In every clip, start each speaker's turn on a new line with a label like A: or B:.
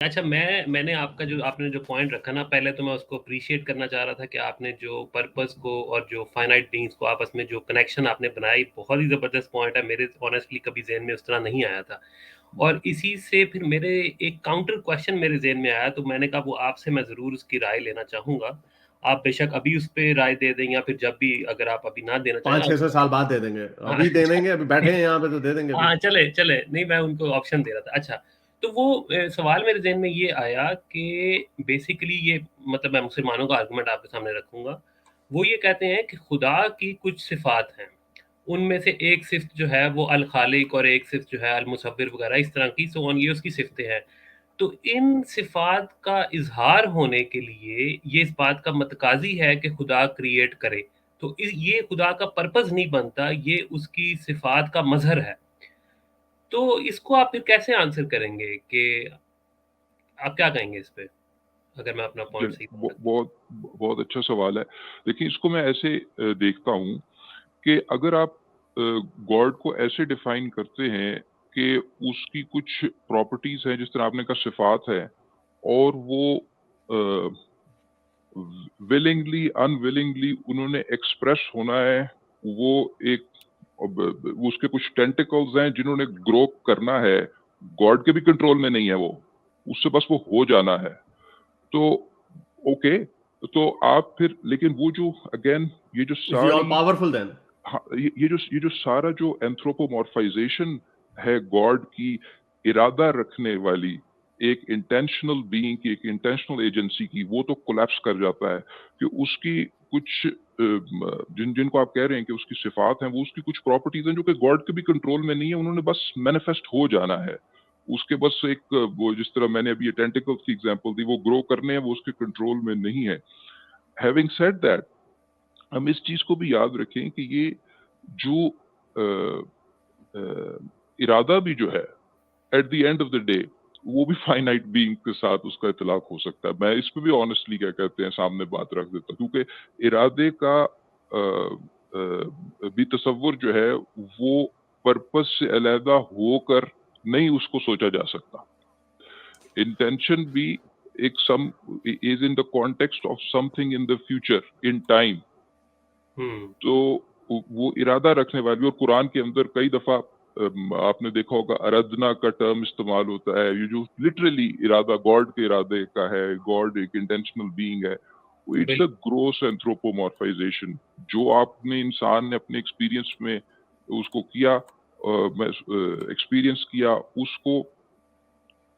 A: अच्छा, मैंने आपने जो पॉइंट रखा ना, पहले तो मैं उसको अप्रिशिएट करना चाह रहा था कि आपने जो पर्पस को और जो फाइनाइट बीइंग्स को आपस में जो कनेक्शन आपने बनाई, बहुत ही ज़बरदस्त पॉइंट है। मेरे ऑनेस्टली कभी ज़हन में उस तरह नहीं आया था। और इसी से फिर मेरे एक काउंटर क्वेश्चन मेरे ज़हन में आया, तो मैंने कहा वो आपसे मैं ज़रूर उसकी राय लेना चाहूँगा। आप बेशक अभी उस पे राय दे दें या फिर जब भी, अगर आप अभी ना देना चाहें
B: 500-600
A: आप।
B: साल बाद दे देंगे,
A: हाँ,
B: अभी दे देंगे, अभी बैठे हैं यहाँ पे तो दे देंगे अभी।
A: हाँ, चले, नहीं मैं उनको ऑप्शन दे रहा था। अच्छा, तो वो सवाल मेरे ज़हन में ये आया कि बेसिकली ये, मतलब मैं मुसलमानों का आर्गुमेंट आपके सामने रखूँगा। वो ये कहते हैं कि खुदा की कुछ सिफ़ात हैं, उनमें से एक सिफ़्त जो है वो अल खालिक और एक सिफ़्त जो है अल मुसव्विर वगैरह इस तरह की, सो ऑन, ये उसकी सिफ़तें हैं। तो इन सिफ़ात का इज़हार होने के लिए ये इस बात का मतकाज़ी है कि खुदा क्रिएट करे। तो ये खुदा का पर्पस नहीं बनता, ये उसकी सिफ़ात का मज़हर है। तो इसको आप फिर कैसे आंसर करेंगे कि आप क्या कहेंगे इस पे? अगर मैं अपना पॉइंट सही
C: ब
A: समझा।
C: बहुत बहुत अच्छा सवाल है। देखिए, इसको मैं ऐसे देखता हूँ कि अगर आप गॉड को ऐसे डिफाइन करते हैं कि उसकी कुछ प्रॉपर्टीज़ हैं, जिस तरह आपने कहा सिफ़ात है, और वो विलिंगली अनविलिंगली उन्होंने एक्सप्रेस होना है, वो एक उसके कुछ टेंटिकल्स हैं जिन्होंने ग्रो करना है, गॉड के भी कंट्रोल में नहीं है वो, उससे बस वो हो जाना है। तो ओके, तो आप फिर, लेकिन वो जो अगेन ये जो
B: इज ही ऑल
C: सारी,
B: पावरफुल देन?
C: हाँ, ये जो सारा जो एंथ्रोपोमॉर्फाइजेशन है गॉड की, इरादा रखने वाली एक इंटेंशनल बीइंग की, एक इंटेंशनल एजेंसी की, वो तो कोलैप्स कर जाता है कि उसकी कुछ जिनको आप कह रहे हैं कि उसकी सिफात हैं, वो उसकी कुछ प्रॉपर्टीज हैं जो कि गॉड के भी कंट्रोल में नहीं है, उन्होंने बस मैनिफेस्ट हो जाना है। उसके बस एक वो, जिस तरह मैंने अभी ये टेंटिकल्स की एग्जांपल दी, वो ग्रो करने हैं, वो उसके कंट्रोल में नहीं है। हैविंग सेड दैट, हम इस चीज को भी याद रखें कि ये जो इरादा भी जो है, at the end of the day, वो भी फाइनाइट बीइंग के साथ उसका इतलाक हो सकता है। मैं इस पे भी ऑनेस्टली क्या कहते हैं सामने बात रख देता हूं, क्योंकि इरादे का भी तसव्वुर जो है वो पर्पस से अलहदा होकर नहीं उसको सोचा जा सकता। इंटेंशन भी एक सम is in the context of something in the future in time. तो वो इरादा रखने वाली, और कुरान के अंदर कई दफा आपने देखा होगा अरदना का टर्म इस्तेमाल होता है, ये जो लिटरली इरादा गॉड के इरादे का है, गॉड एक इंटेंशनल बीइंग है। इट्स अ ग्रोस एंथ्रोपोमॉर्फाइजेशन जो आपने, इंसान ने अपने एक्सपीरियंस में उसको किया, एक्सपीरियंस किया, उसको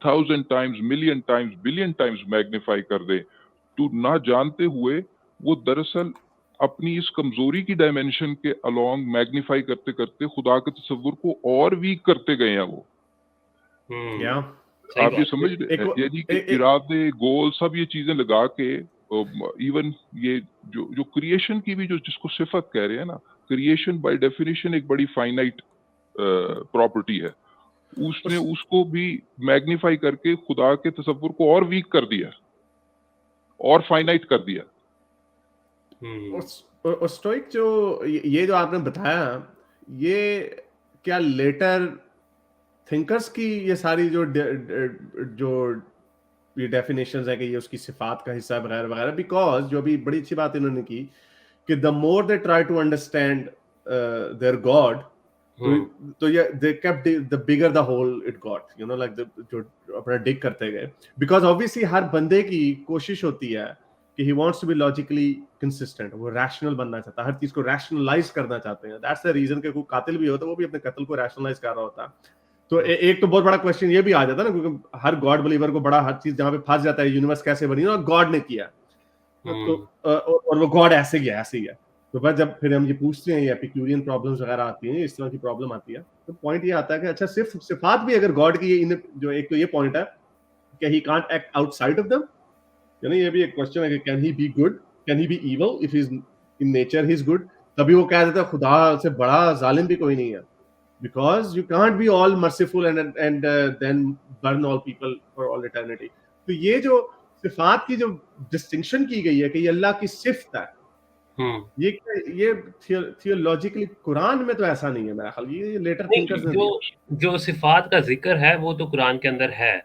C: 1000 times, million times, billion times magnify कर दे, तो ना जानते हुए वो दरअसल अपनी इस कमजोरी की डायमेंशन के अलोंग मैग्नीफाई करते करते खुदा के तस्वुर को और वीक करते गए हैं वो।
B: या
C: आप ये समझ रहे हैं, यानी कि इरादे, गोल, सब ये चीजें लगा के, इवन ये जो क्रिएशन की भी जो जिसको सिफत कह रहे हैं ना, क्रिएशन बाय डेफिनेशन एक बड़ी फाइनाइट प्रॉपर्टी है, उसने उसको भी मैग्नीफाई करके खुदा के तस्वुर को और वीक कर दिया और फाइनाइट कर दिया।
B: और स्टोइक जो ये जो आपने बताया, ये क्या लेटर थिंकर्स की ये सारी जो ये डेफिनेशंस है कि ये उसकी सिफात का हिस्सा वगैरह वगैरह, बिकॉज जो अभी बड़ी अच्छी बात इन्होंने की कि the more they try to understand their god, तो ये they kept the bigger the whole it got, you know, like जो अपना डिग करते गए, बिकॉज ऑब्वियसली हर बंदे की कोशिश होती है कि he wants to be logically consistent, वो रैशनल बनना चाहता है, हर चीज को रैशनलाइज करना चाहते हैं। दैट्स द रीजन कि कोई कातिल भी होता है वो भी अपने कत्ल को रैशनलाइज कर रहा होता है। तो एक तो बहुत बड़ा क्वेश्चन ये भी आ जाता है ना, क्योंकि हर गॉड बिलीवर को बड़ा हर चीज जहां पे फंस जाता है, यूनिवर्स कैसे बनी ना, गॉड ने किया, तो और वो गॉड ऐसे गया ऐसे ही है। तो बस जब फिर हम ये पूछते हैं, ये एपिक्यूरियन प्रॉब्लम्स वगैरह आती हैं, इस तरह की प्रॉब्लम आती है, तो पॉइंट ये आता है कि अच्छा सिर्फ सिफात भी अगर गॉड की, ये जो एक तो ये पॉइंट है कि he can't act outside of them, यानी ये भी एक क्वेश्चन है कि can he be good, can he be evil, if he is in nature he is good, तभी वो कह देता है खुदा से बड़ा जालिम भी कोई नहीं है, because you can't be all merciful and then burn all people for all eternity। तो ये जो सिफात की जो डिस्टिंक्शन की गई है कि ये अल्लाह की सिफ्त है, ये थियोलॉजिकली कुरान में तो ऐसा नहीं है मेरा ख्याल, ये लेटर थिंकर्स ने
A: जो सिफात का जिक्र है वो तो कुरान के अंदर है,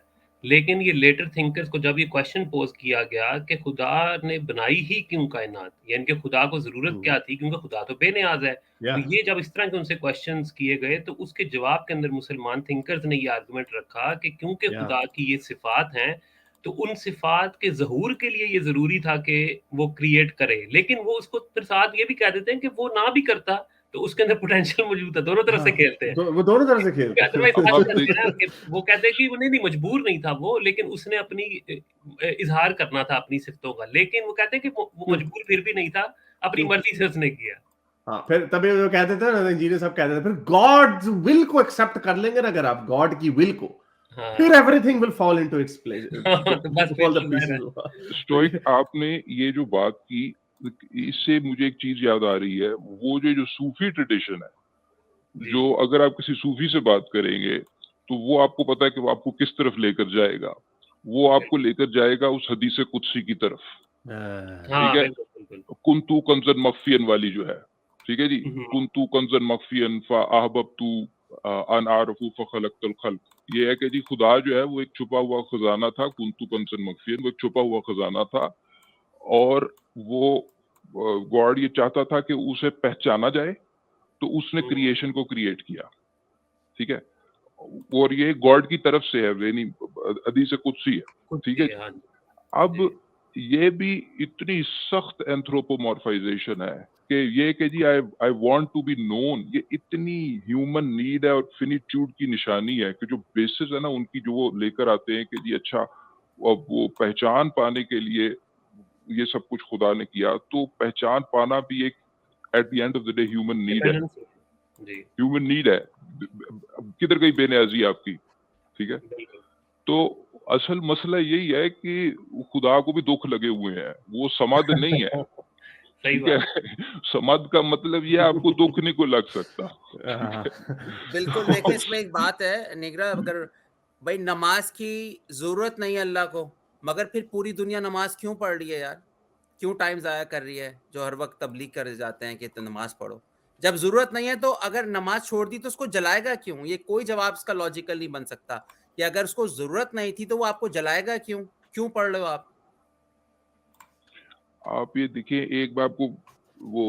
A: लेकिन ये लेटर थिंकर्स को जब ये क्वेश्चन पोज किया गया कि खुदा ने बनाई ही क्यों कायनात, यानी कि खुदा को ज़रूरत क्या थी, क्योंकि खुदा तो बेनियाज़ है। तो ये जब इस तरह के उनसे क्वेश्चंस किए गए तो उसके जवाब के अंदर मुसलमान थिंकर्स ने ये आर्गुमेंट रखा कि क्योंकि खुदा की ये सिफ़ात हैं, तो उन सिफ़ात के ज़हूर के लिए ये ज़रूरी था कि वो क्रिएट करे। लेकिन वो उसको फिर साथ ये भी कह देते हैं कि वो ना भी करता, तो उसके अंदर पोटेंशियल मौजूद है, दोनों तरफ से खेलते हैं।
B: वो दोनों तरफ से खेलते हैं।
A: अदरवाइज़
C: अब
A: फँस
C: आप
A: जाते हैं ना
C: देखिए
A: कि वो कहते हैं कि वो नहीं मजबूर नहीं था वो, लेकिन उसने अपनी इज़हार करना था अपनी सिफ़तों का। लेकिन वो कहते हैं कि वो मजबूर फिर भी नहीं था, अपनी मर्ज़ी से उसने किया।
B: हाँ, फिर तभी वो कहते थे ना, इंजीनियर सब कहते थे, फिर गॉड्स विल को एक्सेप्ट कर लेंगे ना अगर आप, गॉड की विल को, फिर
A: हाँ।
B: Everything will fall into its place,
A: तो बस फिर
B: ऑल द
A: चल रहा है।
B: पीसेस।
C: स्टोइक आपने ये जो बात की, इससे मुझे एक चीज याद आ रही है, वो जो सूफी ट्रेडिशन है,
A: जी,
C: जो अगर आप किसी सूफी से बात करेंगे तो वो आपको पता है कि वो आपको किस तरफ लेकर जाएगा। वो आपको लेकर जाएगा उस हदीस कुदसी की तरफ, ठीक
A: हाँ,
C: है,
A: बिल्कुल, बिल्कुल।
C: कुंतु कंजन मखफियन वाली जो है, ठीक है जी,
A: हुँ,
C: कुंतु कंजन मखफियन फा अहबब्तु अन आरफु फखलक्तुल खल्क। ये है कि जी खुदा जो है वो एक छुपा हुआ खजाना था, कुंतु कंजन मखफियन, वो एक छुपा हुआ खजाना था, और वो गॉड ये चाहता था कि उसे पहचाना जाए, तो उसने
A: हुँ,
C: क्रिएशन को क्रिएट किया, ठीक है, और ये गॉड की तरफ से है, यानी हदीस कुदसी है,
A: खुद
C: ठीक है।
A: की हाँ जी,
C: अब
A: जी।
C: ये भी इतनी सख्त एंथ्रोपोमॉर्फाइजेशन है कि ये कि जी I I want to be known, ये इतनी ह्यूमन नीड है और फिनिट्यूड की निशानी है कि जो बेसिस है ना उनकी, जो वो लेकर आते हैं कि जी अच्छा, अब वो पहचान पाने के लिए ये सब कुछ खुदा ने किया, तो पहचान पाना भी एक at the end of the day human need है,
A: डिपेंडेंसी जी,
C: ह्यूमन नीड है। किधर गई बेनियाजी आपकी, ठीक है।
A: बिल्कुल।
C: तो असल मसला यही है कि खुदा को भी दुख लगे हुए हैं, वो समद नहीं है,
A: सही
C: ठीक है।
A: बात।
C: समद का मतलब ये आपको दुख नहीं को लग सकता, ठीक है।
D: बिल्कुल, देखें इसमें एक बात है निगरा, अगर भाई नमाज की ज़रूरत नहीं है अल्लाह को, मगर फिर पूरी दुनिया नमाज क्यों पढ़ रही है यार? क्यों टाइम ज़ाया कर रही है? जो हर वक़्त तबलीग करे जाते हैं कि तो नमाज पढ़ो। जब ज़रूरत नहीं है तो अगर नमाज छोड़ दी तो उसको जलाएगा क्यों? ये कोई जवाब इसका लॉजिकल नहीं बन सकता कि अगर उसको ज़रूरत नहीं थी तो वो आपको जलाएगा क्यों? क्यों पढ़ रहे हो आप?
C: आप ये देखिए, एक बार आपको वो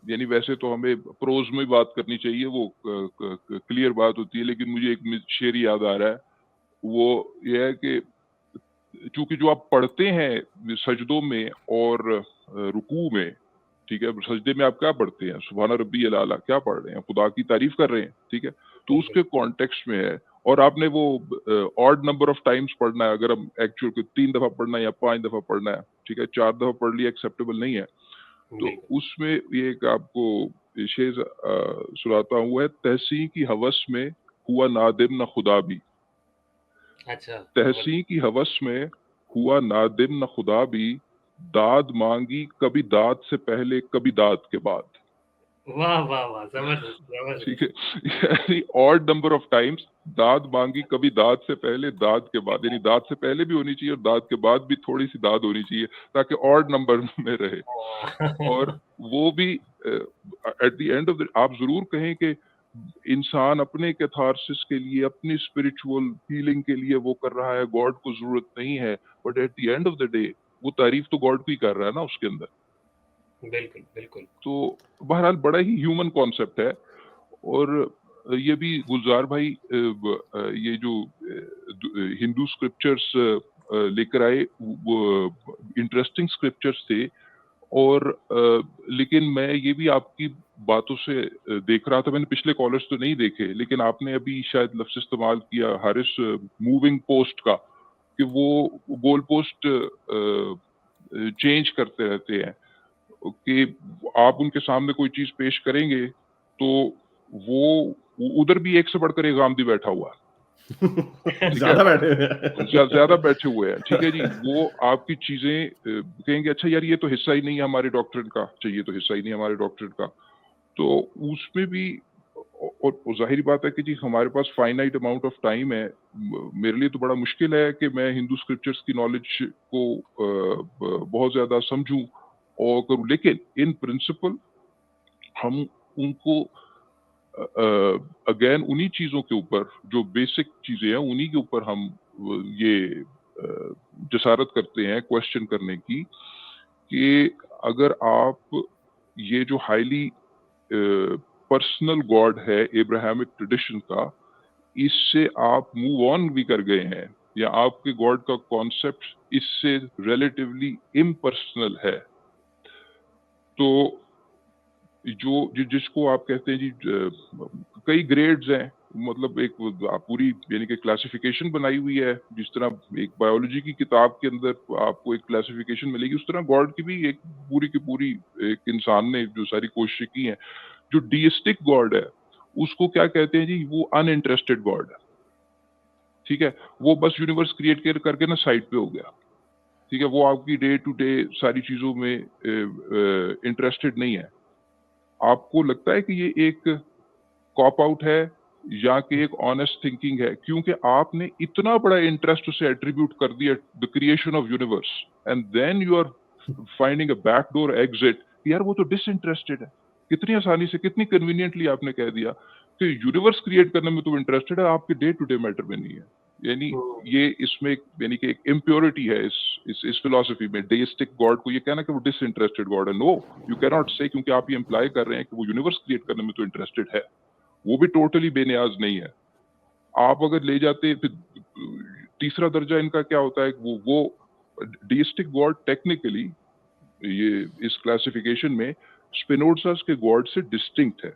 C: यानी वैसे तो हमें प्रोज में बात करनी चाहिए, वो क्लियर बात होती है, लेकिन मुझे एक शेर याद आ रहा है, वो ये है कि चूंकि जो आप पढ़ते हैं सजदों में और रुकू में, ठीक है, सजदे में आप क्या पढ़ते हैं, सुभान रब्बी अल आला, क्या पढ़ रहे हैं, खुदा की तारीफ कर रहे हैं, ठीक है, तो
A: बिल्कुल।
C: उसके कॉन्टेक्स्ट में है। और आपने वो ऑड नंबर ऑफ टाइम्स पढ़ना है, अगर हम एक्चुअल को 3 दफा पढ़ना है या 5 दफा पढ़ना है, ठीक है, 4 दफा पढ़ लिया एक्सेप्टेबल नहीं है। तो
A: बिल्कुल।
C: उसमें ये एक आपको शेर सुनाता हूँ, है तहसी की हवस में हुआ नादिम न खुदा भी,
A: अच्छा,
C: तहसी की हवस में हुआ नादिम न खुदा भी, दाद मांगी कभी दाद से पहले कभी दाद के बाद,
A: वाह, वाह, वाह! ज़बरदस्त,
C: ठीक
A: ज़बरदस्त।
C: है। यानी ऑड नंबर ऑफ टाइम्स दाद मांगी कभी दाद से पहले दाद के बाद, यानी दाद से पहले भी होनी चाहिए और दाद के बाद भी थोड़ी सी दाद होनी चाहिए, ताकि ऑड नंबर में रहे। और वो भी at the end of the, आप जरूर कहें कि इंसान अपने कैथारसिस के लिए, अपनी स्पिरिचुअल फीलिंग के लिए वो कर रहा है, गॉड को जरूरत नहीं है, but at the end of the day वो तारीफ तो गॉड को ही कर रहा है ना उसके अंदर।
A: बिल्कुल, बिल्कुल।
C: तो बहरहाल बड़ा ही ह्यूमन कॉन्सेप्ट है। और ये भी गुलजार भाई ये जो हिंदू स्क्रिप्चर्स लेकर आए, वो इंटरेस्टिंग स्क्रिप्चर्स थे। और लेकिन मैं ये भी आपकी बातों से देख रहा था, मैंने पिछले कॉलर्स तो नहीं देखे, लेकिन आपने अभी शायद लफ्ज़ इस्तेमाल किया हारिस, मूविंग पोस्ट का, कि वो गोल पोस्ट चेंज करते रहते हैं, कि आप उनके सामने कोई चीज पेश करेंगे तो वो उधर भी एक से बढ़कर एक आमदी बैठा हुआ है, ठीक है,
B: ज्यादा बैठे हुए हैं।
C: ज्यादा बैठे हुए हैं, ठीक है जी। वो आपकी चीजें कहेंगे अच्छा यार ये तो हिस्सा ही नहीं है हमारे डॉक्टरेट का, चाहिए तो हिस्सा ही नहीं है हमारे डॉक्टरेट का। तो उसमें भी और जाहिर बात है कि जी हमारे पास फाइनाइट अमाउंट ऑफ टाइम है। मेरे लिए तो बड़ा मुश्किल है कि मैं हिंदू स्क्रिप्चर्स की नॉलेज को बहुत ज्यादा समझूं और करूं, लेकिन इन प्रिंसिपल हम उनको अगेन उन्हीं चीजों के ऊपर, जो बेसिक चीजें हैं उन्हीं के ऊपर हम ये जसारत करते हैं क्वेश्चन करने की कि अगर आप ये जो हाईली पर्सनल गॉड है एब्राहमिक ट्रेडिशन का, इससे आप मूव ऑन भी कर गए हैं, या आपके गॉड का कॉन्सेप्ट इससे रिलेटिवली इम्पर्सनल है, तो जिसको आप कहते हैं जी कई ग्रेड्स हैं, मतलब एक पूरी यानी कि क्लासिफिकेशन बनाई हुई है, जिस तरह एक बायोलॉजी की किताब के अंदर आपको एक क्लासिफिकेशन मिलेगी, उस तरह गॉड की भी एक पूरी की पूरी एक इंसान ने जो सारी कोशिशें की हैं। जो डीइस्टिक गॉड है उसको क्या कहते हैं जी, वो अनइंटरेस्टेड गॉड है, ठीक है, वो बस यूनिवर्स क्रिएट करके ना साइड पे हो गया, ठीक है, वो आपकी डे टू डे सारी चीजों में इंटरेस्टेड नहीं है। आपको लगता है कि ये एक कॉप आउट है या कि एक ऑनेस्ट थिंकिंग है, क्योंकि आपने इतना बड़ा इंटरेस्ट उसे एट्रीब्यूट कर दिया the creation of universe, and then you are finding a backdoor exit, यार वो तो डिसइंटरेस्टेड है। कितनी आसानी से, कितनी कन्वीनियंटली आपने कह दिया कि यूनिवर्स क्रिएट करने में तो इंटरेस्टेड है, आपके डे टू डे मैटर में नहीं है। यानी ये इसमें यानी कि एक इम्प्योरिटी है इस फिलॉसफी में, डेइस्टिक गॉड को ये कहना कि वो डिसइंटरेस्टेड गॉड है, नो यू कैन नॉट से, क्योंकि आप ये इम्प्लाई कर रहे हैं कि वो यूनिवर्स क्रिएट करने में तो इंटरेस्टेड है, वो भी टोटली बेनियाज नहीं है। आप अगर ले जाते, फिर तीसरा दर्जा इनका क्या होता है, वो डेइस्टिक गॉड टेक्निकली ये इस क्लासिफिकेशन में स्पिनोजा के गॉड से डिस्टिंक्ट है।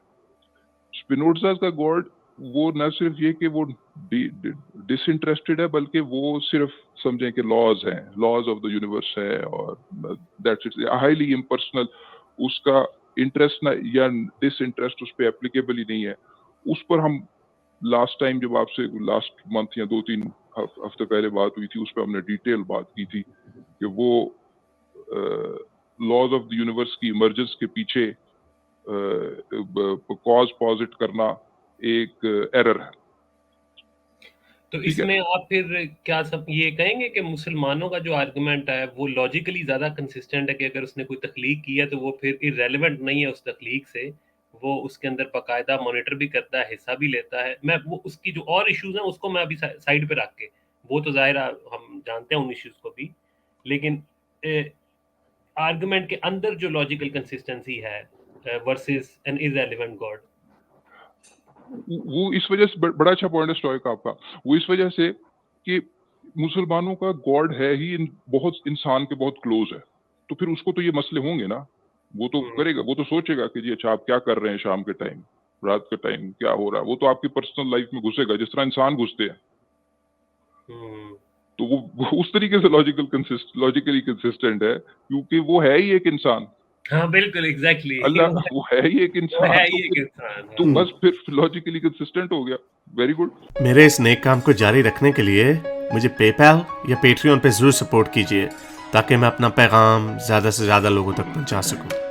C: स्पिनोजा का गॉड वो न सिर्फ ये कि वो डिसइंटरेस्टेड है, बल्कि वो सिर्फ समझें कि लॉज हैं, लॉज ऑफ द यूनिवर्स है, और दैट्स इट, हाईली इम्पर्सनल, उसका इंटरेस्ट ना या डिसइंटरेस्ट उस पर एप्लीकेबल ही नहीं है। उस पर हम लास्ट टाइम जब आपसे लास्ट मंथ या 2-3 हफ्ते पहले बात हुई थी, उस पर हमने डिटेल बात की थी कि वो लॉज ऑफ द यूनिवर्स की इमर्जेंस के पीछे कॉज पॉजिट करना एक एरर है।
A: तो इसमें आप फिर क्या सब ये कहेंगे कि मुसलमानों का जो आर्गुमेंट है वो लॉजिकली ज्यादा कंसिस्टेंट है कि अगर उसने कोई तख्लीक की है तो वो फिर इररेलेवेंट नहीं है उस तख्लीक से, वो उसके अंदर बाकायदा मॉनिटर भी करता है, हिस्सा भी लेता है। मैं वो उसकी जो और इश्यूज हैं उसको मैं अभी साइड पे रख के, वो तो जाहिर है हम जानते हैं उन इश्यूज को भी, लेकिन आर्गुमेंट के अंदर जो लॉजिकल कंसिस्टेंसी है वर्सेस एन इररेलेवेंट गॉड,
C: वो इस वजह से बड़ा अच्छा पॉइंट है स्टोइक आपका, वो इस वजह से कि मुसलमानों का गॉड है ही बहुत इंसान के बहुत क्लोज है, तो फिर उसको तो ये मसले होंगे ना, वो तो करेगा, वो तो सोचेगा कि जी अच्छा आप क्या कर रहे हैं शाम के टाइम, रात के टाइम क्या हो रहा है, वो तो आपकी पर्सनल लाइफ में घुसेगा जिस तरह इंसान घुसते हैं। तो वो उस तरीके से लॉजिकली कंसिस्टेंट है, क्योंकि वो है ही एक इंसान।
A: हाँ बिल्कुल, एग्जैक्टली,
C: अल्लाह वो है ही एक इंसान, तो बस फिर लॉजिकली कंसिस्टेंट हो गया। Very good.
B: मेरे इस नेक काम को जारी रखने के लिए मुझे पेपैल या पेट्रियन पे जरूर सपोर्ट कीजिए, ताकि मैं अपना पैगाम ज्यादा से ज्यादा लोगों तक पहुंचा सकूं।